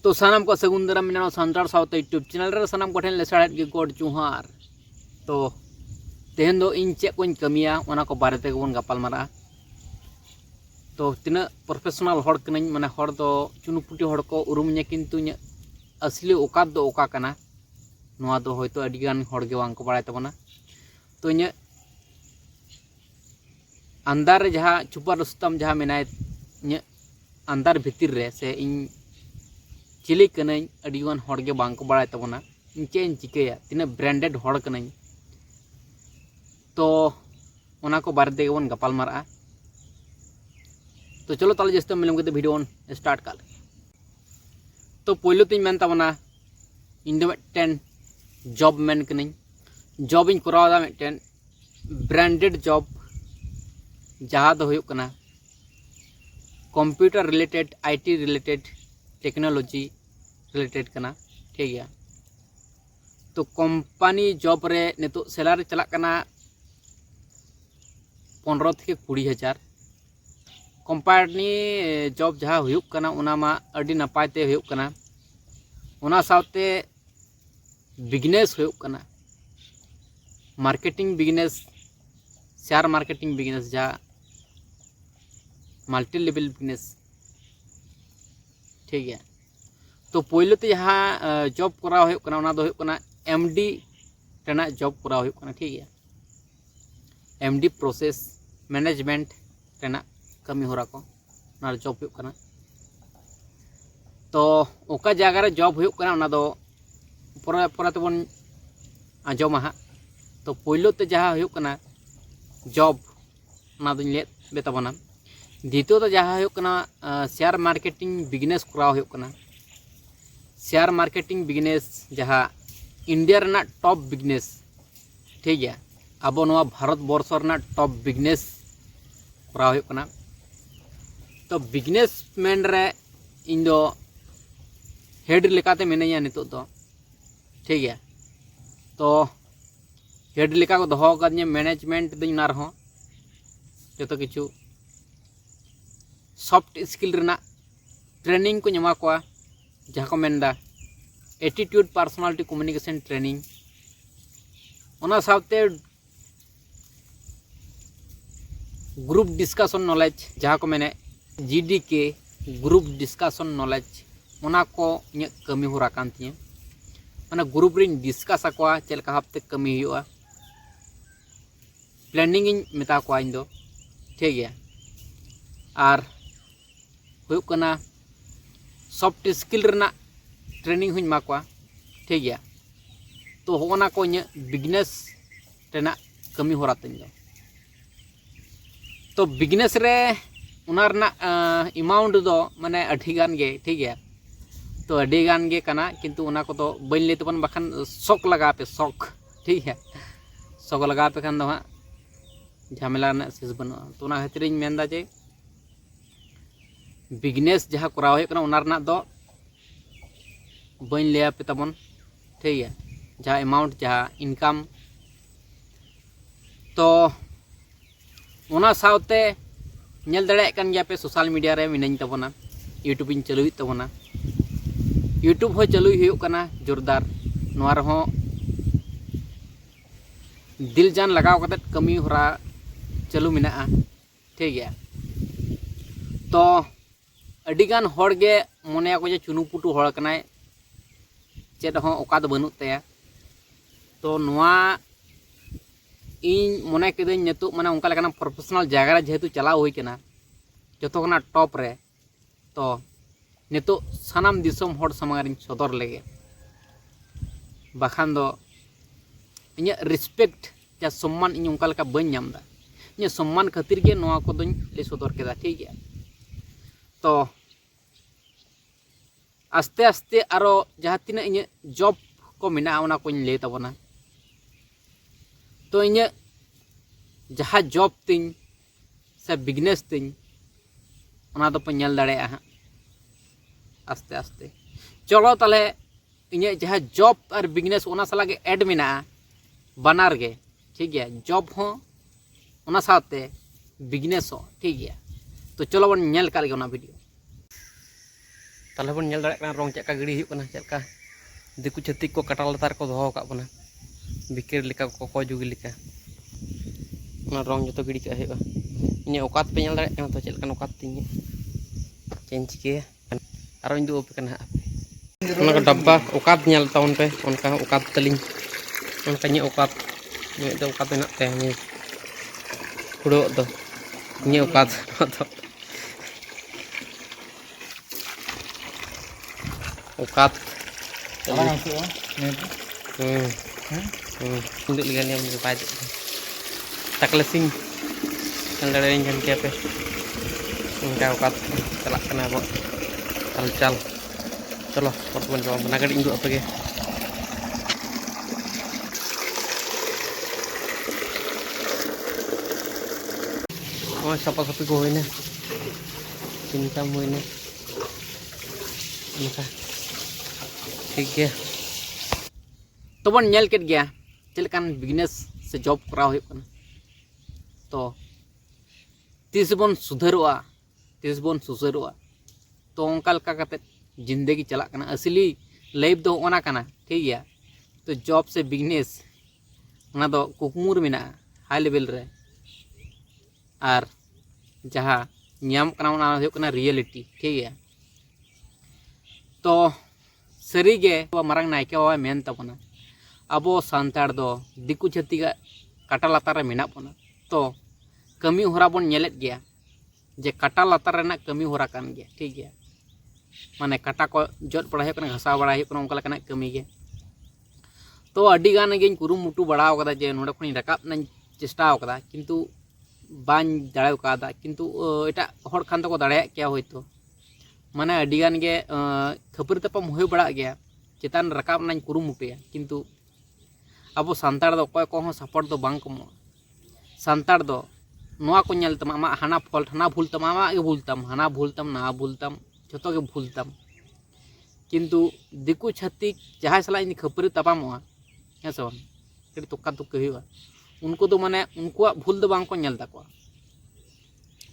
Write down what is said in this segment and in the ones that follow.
तो सानाम को सगुन दाराम मिना सानतार सावते यूट्यूब चैनल रे सानाम को ठेन लेसाड़ेत गे गॉड जोहार। तो तेहन दो इन चेक कोइन कमिया ओना को बारे ते बन गपाल मारा। तो तिना प्रोफेशनल हॉड़ कनाኝ माने हॉड़ दो चुनुपुटी हॉड़ को उरुमnya किंतु nya असली औकात दो ओका कना नोआ दो होयतो अडी गान हॉड़ गे वांग को बाड़ाय तबना। तो nya अंदर रे जहां छुपा रुस्तम जहां मेनाय nya अंदर भितिर रे से इन चिली कनाኝ अडी गान हॉड़ गे वांग को बाड़ाय तबना। इन चे इन चिकेया तिना ब्रांडेड हॉड़ कनाኝ। तो ओना को बारे ते बन गपाल मारा। तो चलो ताले जस्ते मिलम के वीडियो स्टार्ट कर। तो पहले तीन मेन तबना इन दो मिटन जॉब मेन कनाኝ। जॉब इन करावदा मिटन ब्रांडेड जॉब जहां दो हुयुक कना computer related IT related technology related कना। ठीक गया। तो कंपनी जॉब रे नितो सैलरी चला कना 15 থেকে 20 हजार। कंपनी जॉब जहाँ हुयुक कना उना मा अडी नपाय ते हुयुक कना। उना सावते बिजनेस हुयुक कना marketing business share marketing business जहाँ मल्टी लेवल बिजनेस। ठीक है। तो पहले तो जहाँ जॉब कराव हुयुक कना उना दो हुयुक कना एमडी रेना जॉब कराव हुयुक कना। ठीक है। एमडी प्रोसेस मैनेजमेंट रेना कमी होरा को ना जॉब हुयुक कना। तो ओका जगह रे जॉब हुयुक कना उना दो परे परे तेबन आंजोमा हा। तो पहले तो जहाँ हुयुक कना जॉब उना दुñ ले बेताबना। द्वितीय तो जहाँ हुयुक कना शेयर मार्केटिंग बिजनेस कराव हुयुक कना। शेयर मार्केटिंग बिजनेस जहाँ इंडिया रेना टॉप बिजनेस। ठीक है। अब नवा भारत वर्ष रेना टॉप बिजनेस कराव हुयुक कना। तो बिजनेसमैन रे इन दो हेड लेकाते मिनाया नितोग दो। ठीक है। तो हेड लेका को दोहो कदिया मैनेजमेंट दिन ना रहो जतो किछु सॉफ्ट स्किल रेना ट्रेनिंग को ᱧᱟᱢᱟ ᱠᱚᱣᱟ जहाँ को मेनदा एटीट्यूड पर्सनालिटी कम्युनिकेशन ट्रेनिंग। ओना सावते ग्रुप डिस्कशन नॉलेज जहाँ को मेने जीडीके ग्रुप डिस्कशन नॉलेज ओना को ᱤᱧᱟᱹᱜ कमी होरा कान तिया माने ग्रुप रिन डिस्कस आकोआ चेल का हफ्ते कमी हुआ प्लानिंग इन मेता को इन दो। ठीक है। आर हुयुक कना सॉफ्ट स्किल रेना ट्रेनिंग हुñ मा को। ठीक है। तो होना को ᱤᱧᱟᱹᱜ बिजनेस रेना कमी होरा तिन दो। तो बिजनेस रे उना रेना अमाउंट दो माने अठी गान गे। ठीक है। तो अडी गान गे कना किंतु उना को तो बइन ले तबन बखान शौक लगा पे शौक। ठीक है। शौक लगा पे खान दो हाँ झमेला ना शेष बनुआ। तो उना खातिर इन मेनदा जे बिजनेस जहाँ कराव हुयुक कना उना रेना दो बइन ले पे तबन। ठीक है। जहाँ अमाउंट जहाँ इनकम तो उना सावते नेल दड़े कान गया पे सोशल मीडिया रे मिनाኝ तबना यूट्यूब इन चालू तबना। यूट्यूब हो चालू हुयुक कना जोरदार नोआ रहो दिल जान लगाव कते कमी होरा चालू मिना। ठीक है। तो अडिगान हॉड़ गे मोने को जे चुनुपुटु हॉड़ कनाय चेद हो ओका दो बनुत तया। तो नोआ इन मोने केदኝ नितो माने उनका लेकाना प्रोफेशनल जगह रे जेहेतु चलाव हुई कना जतो कना टॉप रे। तो नितो सानाम दिसम हॉड़ समारिन सदर लेगे बाखान दो इᱧᱟᱹᱜ रिस्पेक्ट या सम्मान इन उनका लेका बñ ᱧᱟᱢदा। ᱤᱧᱟᱹᱜ सम्मान खातिर गे नोआ को दुñ ले सदर केदा। ठीक है। तो आस्ते आस्ते आरो जहाँ तीना इᱧᱟᱹᱜ जॉब को मिना ओना कोñ ले तबना। तो इᱧᱟᱹᱜ जहाँ जॉब तिñ से बिजनेस तिñ ओना दो पे ñेल दाड़ेया हां आस्ते आस्ते। चलो ताले इᱧᱟᱹᱜ जहाँ जॉब और बिजनेस ओना साला गे ऐड मिना बनार गे। ठीक है। जॉब हो ओना साथे बिजनेस हो। ठीक है। तो चलो बन ñेल कर गे ओना वीडियो। ताले बन नेल दाड़े रंग चेका गिड़ी हुयुक कना चेका दिकु छतिक को कटा लतार को दोहो का बना बिकेर लेका को जुगी लेका ना रंग जतो गिड़ी का हुयुक इने ओकात पे नेल दाड़े कना तो चेलका ओकात तिनी चेंज के आरो इन दो पे कना ओना का डब्बा ओकात नेल ताउन पे उनका ओकात तलिंग उनका नी ओकात ने दो ओकात ना ते नि पुरो दो नी ओकात तो ओकात untuk lihat yang berpajak taklesing kalau yang kan siapa enggak okat telak kena kok cal चलो teman teman pernah kali induk apa ke oh siapa sapi gue ini cinta mu ini ठीक है तो बन नेल केट गया चलकान business से job करा तो तीस बन सुधरवा तीस बन सुसरवा तो उनका जिंदगी चला असली लाइफ दो ओना कना ठीक है तो जॉब से बिजनेस ओना दो कुकमुर मेना हाई लेवल रे और जहाँ नाम कना ओना हुयो कना रियलिटी ठीक है तो सरी गे मारंग नायके बाबा मेन तबना अब सानतार दो दिकु छती काटा लातार मेना बना तो कमी होरा बन नेलेत गया जे काटा लातार रेना कमी होरा कान गया ठीक है माने काटा को जट बड़ा है घासा बड़ा है उनका लेकाना कमी गे तो अड्डी गान गे कुरुमुटु बड़ा कदा जे नोडे खनि रकाब ना चेष्टा कदा किंतु बाñ दाड़े कादा किंतु एटा हर खान तो को दाड़े क्या होयतो माने अड्डी गान गे खपरी तपम होय बड़ा गया चेतान रकाब ना कुरुमुटुया किंतु अब सानतार दो कोय को सपोर्ट दो बांग कमो सानतार दो नोआ को नेल तम आमा हाना फॉल्ट हाना भूल तम आमा गे भूल तम हाना भूल तम ना भूल तम जतो गे भूल तम किंतु दिकु छत्तिक जहां सला इन खपरी तपामोआ हेसो कड़ी तुक्का तुक्का हुआ उनको तो माने उनको भूल दो बांग को नेल ताको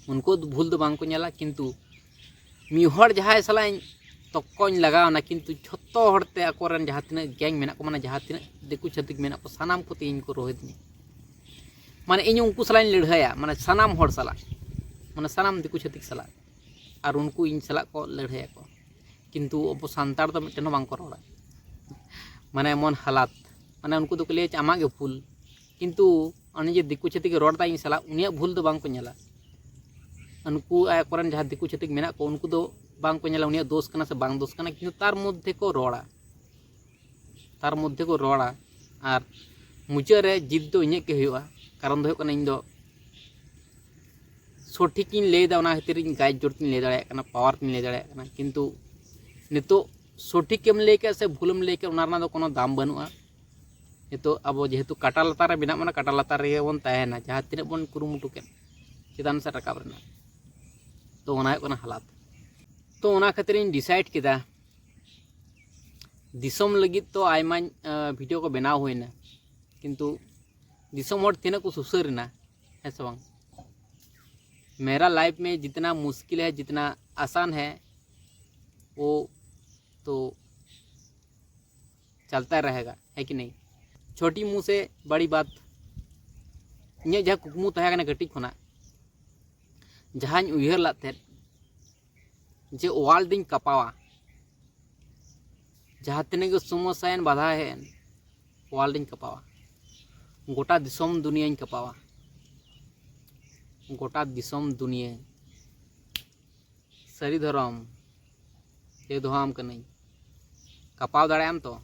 उनको भूल दो बांग को नेला किंतु मिहर जहां सला तक्कोñ लगावना किंतु झोत्तो हड़ते अकोरन जहां तिना गैंग मेना को माने जहां तिना दिकु छत्तिक मेना को सानाम को तीन को रोहितनी माने इन उनको सला लड़ाया माने सानाम हड़ सला माने सानाम दिकु छत्तिक सला और उनको इन सला को लड़ाया को किंतु अब सानतार तो मिटन बांग को रोड़ा माने मन हालात माने उनको तो ले आमा गे भूल किंतु अने जे दिकु छत्तिक रोड़ता इन सला उनिया भूल दो बांग को नेला उनको आकोरन जहां दिकु छत्तिक मेना को उनको दो बांग को नेला उनिया दोष कना से बांग दोष कना किंतु तार मध्य को रोड़ा और मुचाद रे जिद दो इने के हुआ कारण दो कना इन दो सठिक इन लेदा ओना खातिर इन गाइड जोड़ तीन ले दाड़े कना पावर तीन ले दाड़े कना किंतु नितो सठिकेम लेके से भूलम लेके ओना रना दो कोनो दाम बनुआ नितो अब जेहेतु काटा लतार रे बिना माने काटा लतार रे बन ताहेना जहां तिना बन कुरुमुटु के चिदान से रकाब रेना तो ओना कोना हालात तो ओना खातिर इन डिसाइड केदा दिसम लगित तो आयमा वीडियो को बनाव होइना किंतु दिसम हर तिना को सुसरना है से बांग मेरा लाइफ में जितना मुश्किल है जितना आसान है वो तो चलता रहेगा है कि नहीं छोटी मुँह से बड़ी बात इन जहाँ कुकमु तहना कटी खुना जहाँ उहर लाते जे वाल दिन कपावा जहाँ तीन समस्या बाधा है वाल दिन कपावा गोटा दिसम दुनिया कपावा गोटा दिसम दुनिया सारी धरम ये दोहाम कनई कपाव दाड़ायाम तो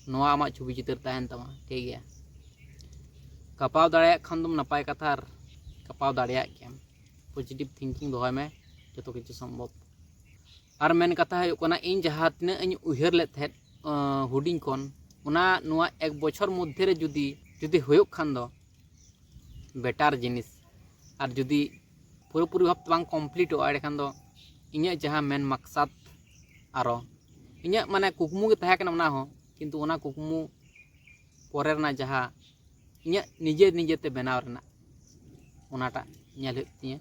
नोआ आमा छवि चित्र तहन तमा ठीक गया कपाव दाड़ाया खान तुम नपाय कथा कपाव दाड़ाया क्या पॉजिटिव थिंकिंग दोहाय में जो किछु संभव और मेन कथा है इन जहाँ तीना इन उहर ले हुडिंग खन उना नुआ एक बछर मध्य रे जुदी जुदी होयो खान दो बेटार जिनिस और जुदी पूरी भाव बांग कमप्लीट हो एखान दो इन जहाँ मेन मकसद आरो इन माने कुकमु के तहे कना उना हो किंतु उना कुकमु परे ना जहाँ इन निजे निजेते बनाव रेना उनाटा नेल हुयो तिया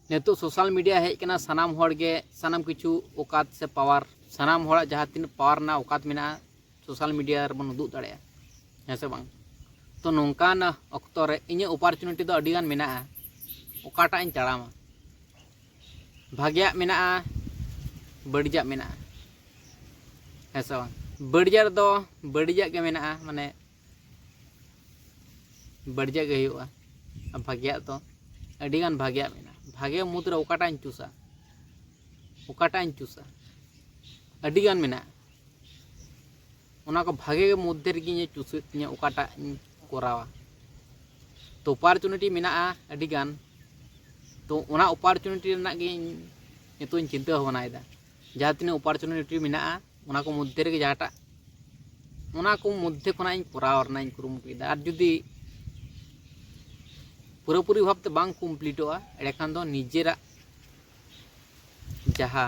नितो सोशल मीडिया हेज कना सानाम हर गे सानाम किछु औकात से पावर सानाम हर जहाँ तीन पावर ना औकात मेना सोशल मीडिया बन उदूग दाड़ेया है से बांग तो नोंकान अक्तो रे इᱧ अपॉर्चुनिटी दो अडिगान मेना ओकाटा इन ताड़ामा भाग्या मेना बड़िजा मेना है से बांग बड़िजा दो बड़िजा के मेना माने बड़िजा के हुआ भाग्या तो अडिगान भाग्या मेना भाग्य मुद्रा ओकाटा इन चूसा अडिगान मेना को भागे मध्य रेगी चूसे ओकाटा कोरावा तो अपॉर्चुनिटी मेना अडिगान तो ओना अपॉर्चुनिटी रना गे नितो चिंता भावनाएदा जहाँ तीन अपॉर्चुनिटी मेना ओना को मध्य रे जहाँटा ओना को मध्य खना इन कोराव रना इन कुरुमुटुदा आर जुदी पूरापूरी भावते बांग कमप्लीटोगा एडेखान दो निजेरा जहाँ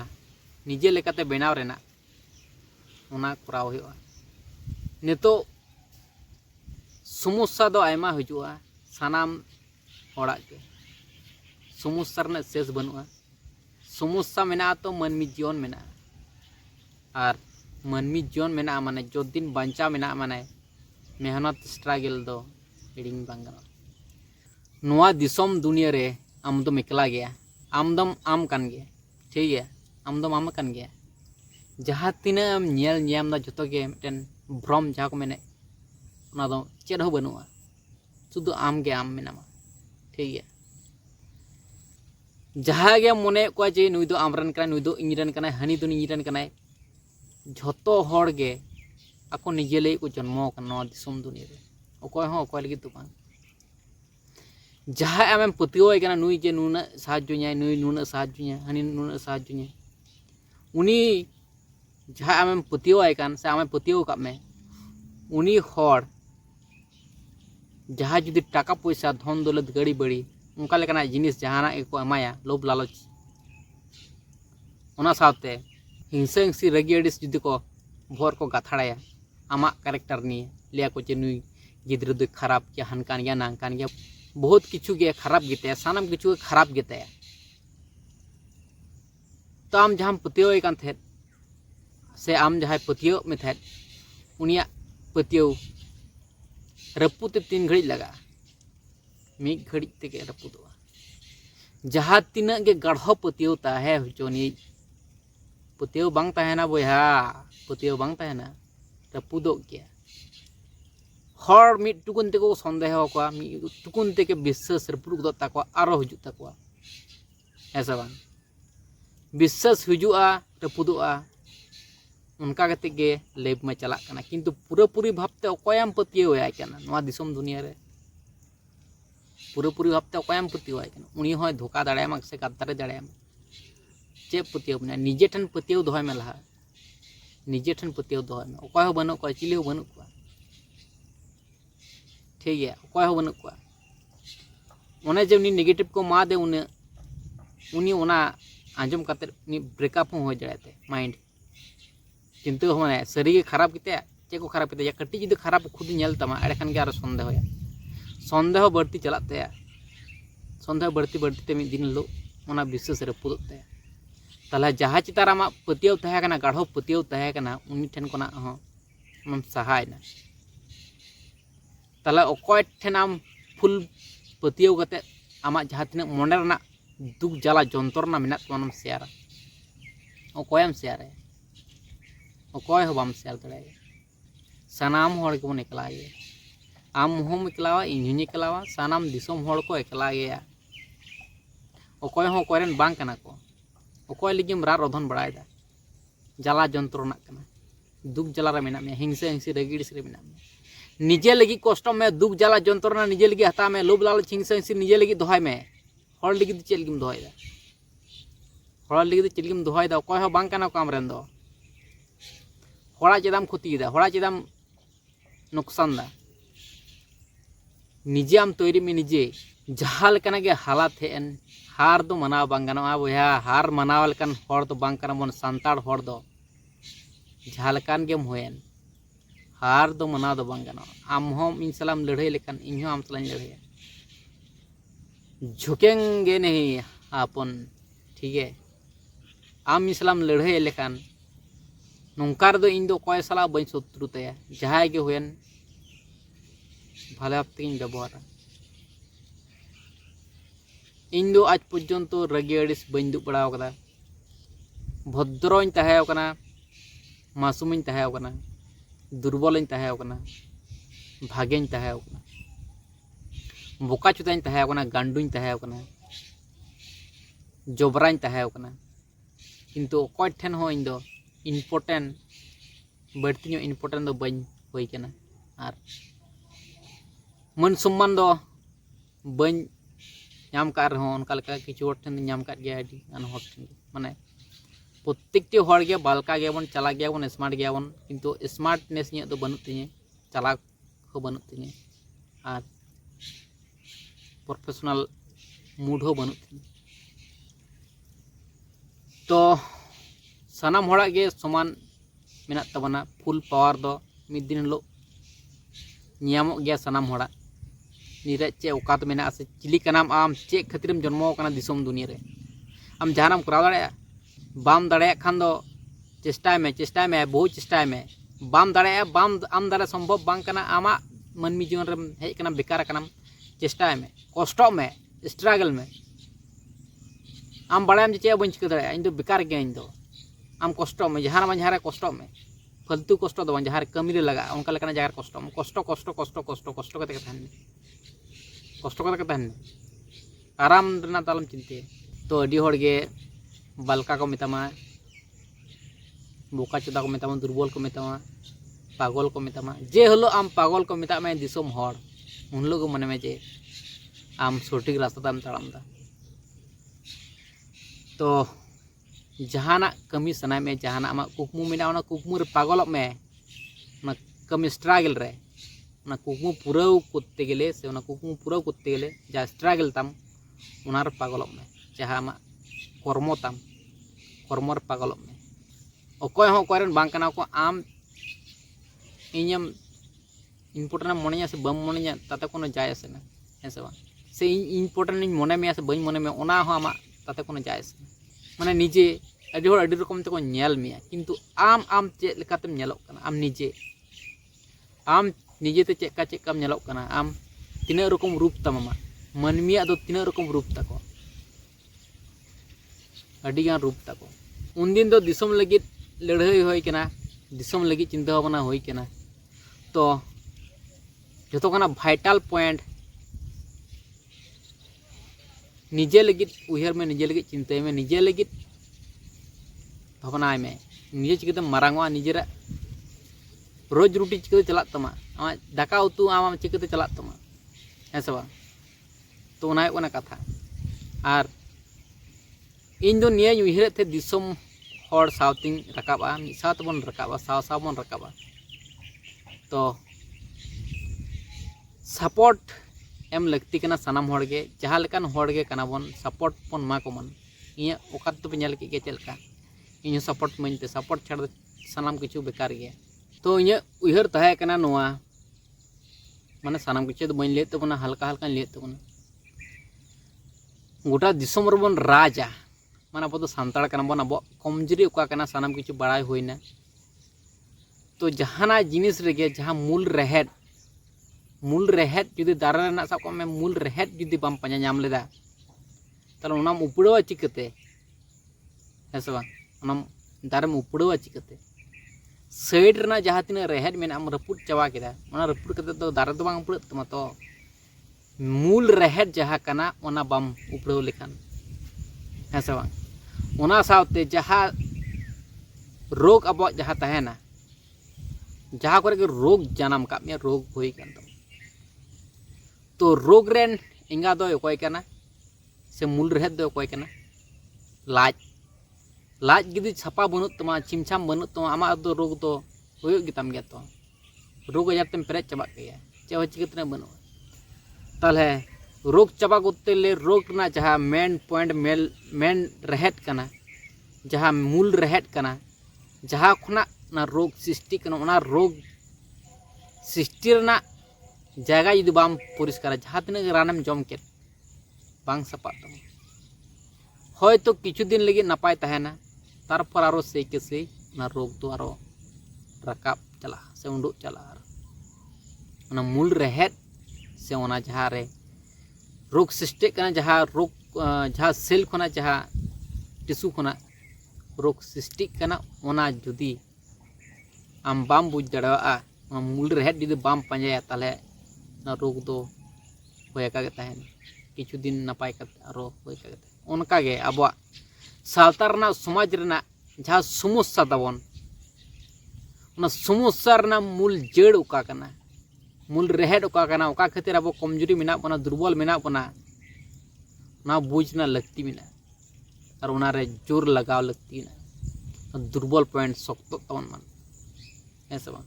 निजे लेकाते बेनाव रेना ओना कोराव हुआ नितो समस्या दो आयमा हजुआ सानाम होड़ा के समस्या रना शेष बनुआ समस्या मेना तो मानवी जीवन मेना और मानवी जीवन मेना माने जो दिन बांचा मेना माने मेहनत स्ट्रगल दो हिडिंग बांग गानोआ नुआ दिसोम दुनिया रे आम दम एकला गया आमदम आम कान गया ठीक है आमदम आम कान गया जहाँ तीना नेल ᱧᱟᱢ दा जतो गे मिटन भ्रम जहाँ को मेने ओना दो चेद हो बनुआ शुद्ध आम गे आम मेनामा ठीक है जहाँ गे मने को जे नुई दो आमरन कना नुई दो इñरन कना हनी दो इñरन कना झतो हर गे आको निजे लई को जन्म कना दिसोम दुनिया रे अकोय हो अकोय लगी तो बांग जहाँ आमें पतियोय कना नुई जे नुना साहाज्योኛय नुई नुना साहाज्योኛय हनी नुना साहाज्योኛय उनी जहाँ आमें पतियोय कान से आमें पतियो का में उनी हर जहाँ जुदी टाका पैसा धन दौलत गाड़ी बड़ी उनका लेकना जिनिस जहाना को एमाया लोभ लालच ओना साथे हिंसा हिंसी रगी अड़िस जुदी को भोर को गाथाड़ाया आमा कैरेक्टर निये लिया को जे नुई गिद्र दो खराब या हनकान या नांकान या बहुत किछु गे खराब गिते सानम किछु खराब गिते तो आम जहाँ पतियोय कान थे से आम जहाँ पतियो में थे उनिया पतियो रपुते 3 घड़ी लगा मी घड़ी ते रपुदवा जहाँ तीना गे गढ़ो पतियो ताहे हुचोनी पतियो बांग ताहेना बोया पतियो बांग ताहेना रपुदो गया हर मिट टुकुन तेको संदेह को मिट टुकुन तेके विश्वास रपुद ताको आरो हजु ताको ऐसा बांग विश्वास हजुआ रपुदोआ उनका कते गे लेब में चला कना किंतु पूरापूरी भावते अकोयाम पतियो आय कना नवा दिसोम दुनिया रे पूरापूरी भावते अकोयाम पतियो आय कना उनी होय धोखा दाड़ायाम से गद्दारे दाड़ायाम चे पतियो बना निजे ठन पतियो दोहय में लहा निजे ठन पतियो दोहय में अकोय हो बनो को चिले हो बनो को ठीक है अकोय हो बनो को ओने जे उनी नेगेटिव को मा दे उनी ओना आंजम काते उनी ब्रेकअप हो जाते माइंड चिंता होने सारी खराब किते चे को खराब किते या कटी जुदी खराब खुद नेल तमा एड़े खान के आरो संदेह बढ़ती चलाते संदेह बढ़ती बढ़ती ते मिद दिन लो ओना विश्वास रपुदत ते ताला जहाँ चितार आमा पतियो तहे कना गाढ़ो पतियो तहे कना उनी ठेन कोना हो हम सहायना ताला अकोय ठेन आम फुल पतियो कते आमा जहाँ तिना मोने रना दुख जाला जंत्रणा मेना तोनम शेयर अकोयम शेयर अकोय हो बाम शेयर दड़े सानाम हर को बन एकला गे आम होम एकलावा इन्हुं एकलावा सानाम दिसोम हर को एकला गया अकोय हो अकोयरन बांग कना को अकोय लिगिम रा रोधन बड़ायदा जाला जंत्रणा कना दुख जाला रे मेना में हिंसा हिंसी रगिड़िस रे मेना में निजे लगी कष्ट में दुख जाला जंत्रणा निजे लगी हता में लोभ लालच हिंसा हिंसी निजे लगी दोहाय में हर लगी चेल लगिम दोहायदा हर लगी चेल लगिम दोहायदा अकोय हो बांग कना काम रेन दो हड़ा चेदाम क्षतिदा हड़ा चेदाम नुकसान दा निजे आम तैरी में निजे जहाँ लेकाना गे हालात हेन हार दो मनाव बांग गानोआ बोया हार मनाव लेकान हर दो बांग काना बन सांताड़ हर दो जहाँ लेकान गेम होयन हार दो मनाव दो बांग गानोआ आम हम इन सलाम लड़ाई लेकान इन हम सलाम लड़ाई झुकेंगे नहीं आपन ठीक है आम इसलाम लड़ाई लेखान नौकार दो इन दो कोई सला बन शत्रु तया जहां के हुएन भाले हफ्ते व्यवहार इन दो आज पर्यंत रगे अड़िस बन दुब बड़ा कदा भद्रइन तहे कना मासूमिन तहे कना दुर्बलिन तहे कना भागेन तहे कना बोका चुताइन तहे कना गांडुइन तहे कना जबराइन तहे कना किंतु अकय ठेन हो इन दो इम्पोर्टेंट बढ़ती इम्पोर्टेंट दो बन हुई कना आर मन सम्मान दो बन नाम का रहो उनका लेका किछु हर ठेन नाम का गया आदि अन हर ठेन माने प्रत्येकटी हर गे बालका गया बन चला गया बन स्मार्ट गया बन किंतु स्मार्टनेस इन दो बनू तिने चला हो बनू तिने आर प्रोफेशनल मूड हो बनू तिने तो सानाम होड़ा गे समान मेना तबना फुल पावर दो मिद दिन लो नियामो गया सानाम होड़ा निरे चे औकात मेना से चिली कनाम आम चे खातिरम जन्मो कना दिसोम दुनिया रे आम जहानाम कराव दाड़े बाम दाड़े खान दो चेष्टा में बहु चेष्टा में बाम दाड़े बाम आम दाड़े संभव बांग कना आमा मनमी जीवन रे हेज कना बेकार कनाम चेष्टा में कष्ट में स्ट्रगल में आम बड़ायम चे बन चिका दाड़े इन दो बेकार गया इन दो आम कष्ट में जहाँ कष्ट में फालतू कष्ट दो जहाँ कमी रे लगा उनका लेकाना जगह कष्ट में कष्ट कष्ट कष्ट कष्ट कष्ट कते के तहन कष्ट कते के तहन आराम रना तालम चिंते तो अडी हर गे बालका को मेतामा बोका चोदा को मेतामा दुर्बल को मेतामा पागल को मेतामा जे हलो आम पागल को मेता में दिसोम हर उन लोग मने में जे आम सठिक रास्ता ताम ताड़ाम दा तो जहाना कमी सना में जहाना आमा कुकमु मेना ओना कुकमु रे पागल में ना कमी स्ट्रगल रे ना कुकमु पूराव करते गेले से ओना कुकमु पूराव करते गेले जा स्ट्रगल ताम ओना रे पागल में जहां आमा कर्म ताम कर्म रे पागल में अकय हो अकय रेन बांग कना को आम इñam इम्पोर्टेंट मनेया से बम मनेया ताते कोनो जाय से ना ऐसे बा से इम्पोर्टेंट मने में से बम मने में ओना हो आमा ताते कोनो जाय से माने निजे अडी हर अडी रकम तको नेल मिया किंतु आम आम चे लेकातेम नेलोक कना आम निजे ते चेकाम नेलोक कना आम तिना रकम रूप तमामा मनमिया दो तिना रकम रूप ताको अडी गान रूप ताको उन दिन दो दिसम लगित लड़ाई होई कना दिसम लगित चिंता भावना होई कना तो जतो कना वाइटल पॉइंट निजे लगित उहर में निजे लगित चिंता में निजे लगित भावना में निजे चिकते मारांगवा निजेरा रोज रोटी चिकते चला तमा आमा दाका उतु आमा चिकते चला तमा ऐसा बा तो ओना कोना कथा आर इन दो निया उहर थे दिसम हर साउथिंग रकाबा मि साथ बन रकाबा साव बन रकाबा तो सपोर्ट एम लगती कना सनाम हर गे जहाँ लेकान हर गे कना बन सपोर्ट बन मा को मन इया ओकात तो पेल के चलका इन सपोर्ट मनते सपोर्ट छाड़ सनाम किछु बेकार गया तो इन उहर तहे कना नोआ माने सनाम किछु तो बन ले तबना हल्का हल्का ले तबना गोटा दिसम रबन राजा माने अब तो सांताड़ कना बन अब कमजोरी ओका कना सनाम किछु बड़ाई होइना तो जहाना जिनिस रेगे जहाँ मूल रेहेद जुदी दारा रेना सब को में मूल रेहेद जुदी बम पांजा नाम लेदा ताले ओनाम उपड़वा चिकते ऐसे बा ओनाम दारम उपड़वा चिकते साइड रेना जहाँ तिना रेहेद मेना आम रपुट चावा केदा ओना रपुट कते तो दारा तो बांग उपड़त तमा तो मूल रेहेद जहाँ कना ओना बम उपड़व लेखान ऐसे बा ओना सावते जहाँ रोग अब जहाँ तहेना जहाँ करे रोग जन्म का में रोग हुई कन तो रोग रेन इंगा दो अकय कना से मूल रेहेद दो अकय कना लाज गिदी छापा बनut तमा छिमछाम बनut तमा आमा दो रोग तो हुयुग गिताम गया तो रोग आजार तेम पेरेज चाबा गया चे चिकतने बनु ताले रोग चाबा करते ले रोग ना जहाँ मेन पॉइंट मेन रेहेद कना जहाँ मूल रेहेद कना जहाँ खुना ना रोग सृष्टि कना ओना रोग सृष्टि रना जगह जुदी बाम परिष्कार जहाँ तिना रानम जम के बांग सपा तम হয়তো কিছুদিন लगी नपाय तहना तारपर आरो से के से रोग तो आरो रकाब चला से उंडुक चला मूल रेहेद से जहाँ रे रोग सृष्टि जहाँ रोग जहाँ सेल खना जहाँ टिश्यू खना रोग सृष्टि जुदी आम बाम बुझ दाड़ा मूल रेहेद जुदी बाम पांजाया ताले रोग दो होयका तहन किछु दिन नपाय आरो होयका उनकागे आबो सावता समाज जहाँ समस्या तबन समस्या मूल जड़ उका कना मूल रेहेद उका खातिर अब कमजोरी मेना बना दुर्बल मेना बना बुझना लगती मेना और उनारे जोर लगाव लगती ना दुर्बल पॉइंट शक्त तबन मन है सब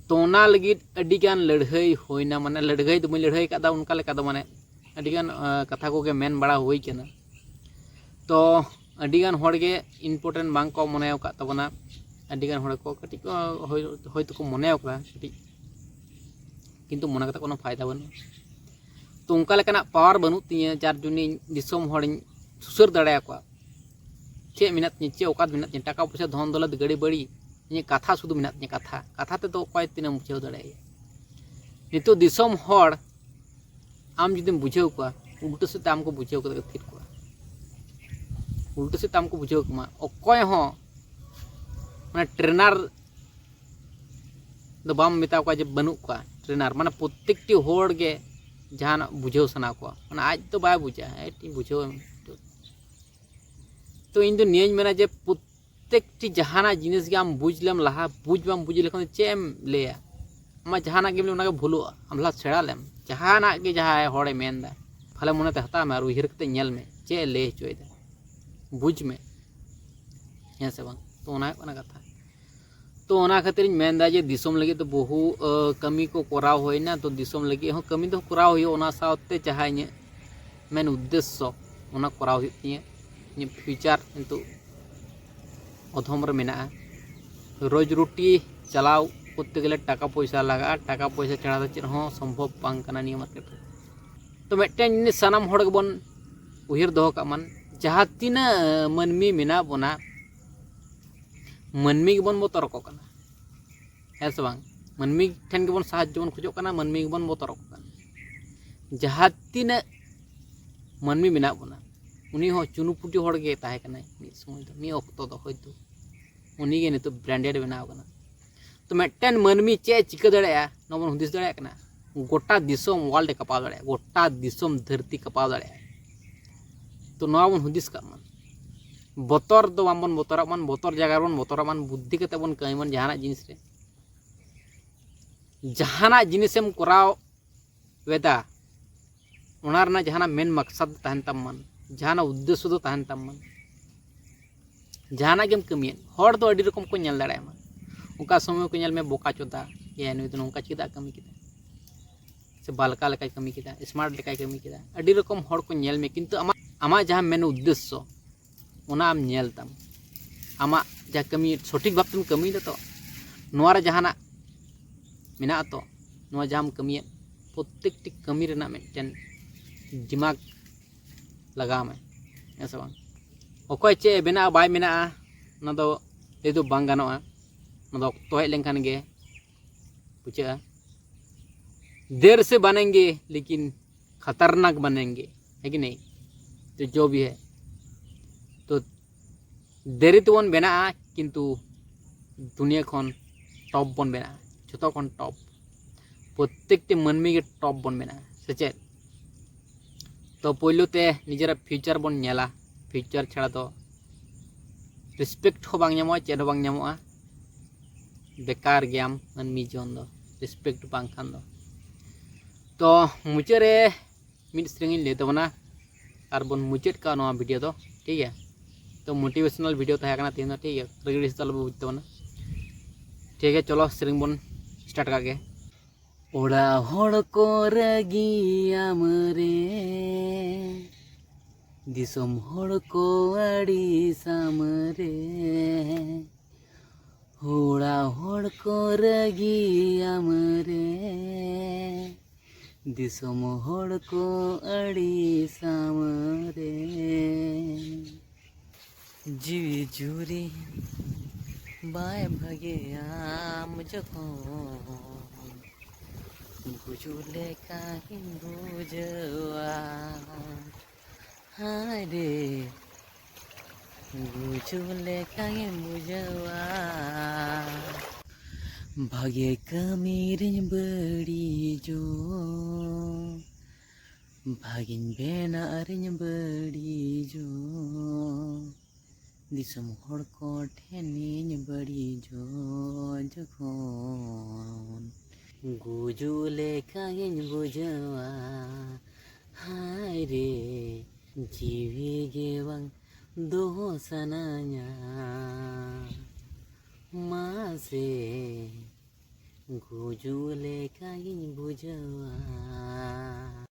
तो ना लगी अडिगान लड़ाई होइना माने लड़ाई तो मैं लड़ाई का उनका लेका दो माने अडिगान कथा को के मेन बड़ा हुई केना तो अडिगान होड़गे इम्पोर्टेंट बांग को मने का तबना अडिगान होड़ को कटी को होय तो को मने का कटी किंतु मने का कोनो फायदा बनु तो उनका लेकाना पावर बनु तिया जार जुनी दिसोम होड़िन सुसर दाड़ा को चे मिनत नि चे ओकात मिनत नि टाका पैसा धन दौलत गड़ी बड़ी इन कथा शुद्ध मिनत नि कथा कथा ते तो कोय तिना बुझाव दाड़ा नितो दिसोम होड़ आम जुदीम बुझाव को उल्टा से आम को बुझाव कर थिर को उल्टा से आम को बुझाव कमा अकोय हो माने ट्रेनर दो बाम मेता को जे बनु को ट्रेनर माने प्रत्येकटी होड़ गे जहां बुझाव सना को माने आज तो बाय बुझा एटी बुझाव तो इन दो नियज मेना जे प्रत्येकटी जहाना जिनिस गे आम बुझलेम लहा बुझ बाम बुझ लेखन चेम लेया आमा जहाना गे उना गे भूलो आमला छेड़ा लेम जहाना गे जहां होड़े मेनदा फले मने ते हता में और उहिर कते नेल में चे ले चोयदा बुझ में है से बांग तो ओना कना कथा तो ओना खातिर मेनदा जे दिसोम लगी तो बहु कमी को कराव होइना तो दिसोम लगी हो कमी तो कराव होयो ओना सावते चाहे इन मेन उद्देश्य ओना कराव होइए इन फ्यूचर किंतु अधम रे मेना रोज रोटी चलाव करते गले टाका पैसा लगा टाका पैसा छाड़ा तो चेद हो संभव बांग कना निया मार्केट तो मिट्टन जिनिस सानाम होड़ गेबन उहिर दोहो का मन जहाँ तीना मनमी मेना बोना मनमी गेबन बोतर को कना है से बांग मनमी ठेन गेबन साहाज्य बन खोजो कना मनमी गेबन बोतर को कना जहाँ तीना मनमी मेना बोना उनी हो चुनुपुटी होड़ गे ताहे कना मी समय दो मी ऑक्तो दो होय तो उनी गे नितो ब्रांडेड बनाव कना तो मिट्टन मनमी चे चिका दड़या नबन हुदिस दड़या कना गोटा दिसोम वर्ल्ड कपाव दड़या गोटा दिसोम धरती कपाव दड़या तो नबन हुदिस का मन बतर दो बामन बतरा मन बतर जगह बन बतरा मन बुद्धि कते बन कई मन जहाना जिनिस रे जहाना जिनिसम कराव वेदा ओना रना जहाना मेन मकसद तहन तम मन जहाना उद्देश्य दो तहन तम मन जहाना गेम कमियन होड़ दो अडी रकम को नेल दाड़ाय मन उनका समय को नेल में बोका चोदा ये नुई तो उनका चिदा कमी किदा से बालका लेका कमी किदा स्मार्ट लेका कमी किदा अडी रकम होड़ को नेल में किंतु आमा जहां मेन उद्देश्य ओना आम नेल तम आमा जा कमी सठिक भाव तुम कमी तो नोरा जहाना मेना तो नोआ जहां कमी प्रत्येकटी कमी रेना मेटन दिमाग लगा में ऐसा बांग ओकोय चे बेना बाय मेना ना दो ए दो बांग गानोआ ना दो तो हेज लेनखान गे पूछा देर से बनेंगे लेकिन खतरनाक बनेंगे है कि नहीं तो जो भी है तो देरी तो बन बना किंतु दुनिया खन टॉप बन बना जो खन टॉप प्रत्येकटी मनमी के टॉप बन बना सचे तो पहलू ते निजरा फ्यूचर बन नेला फ्यूचर छाड़ा तो रिस्पेक्ट हो बांग ᱧᱟᱢᱚᱜᱼᱟ चेद हो बांग ᱧᱟᱢᱚᱜᱼᱟ बेकार गेम मनमी जीवन दो रिस्पेक्ट बांग खान दो तो मुचाद रे मिड सेरेंग लै तबना और बन मुचाद का नोआ वीडियो दो ठीक है तो मोटिवेशनल वीडियो तहकना तीन ठीक है रगड़ी से चलो बुझ तबना ठीक है चलो सेरेंग बन स्टार्ट कागे ओड़ा होड़ को रगिया मरे दिसोम होड़ को अड़ी सामरे होड़ा होड़ को रगिया मरे दिसोम हड़ को अड़ी सामरे जीवी जुरी बाय भगे आम जखन बुझुले काहिन बुझवा हाय रे बुझुले काहिन बुझवा भागे कमीर बड़ी जो भागिन बेनारिन बड़ी जो दिसम हड़ को ठेनिन बड़ी जो जखन गुजुले काहिन बुझवा हाय रे जीवी गे बांग दोहो सनाया मासे गुजुले काहिन बुझवा।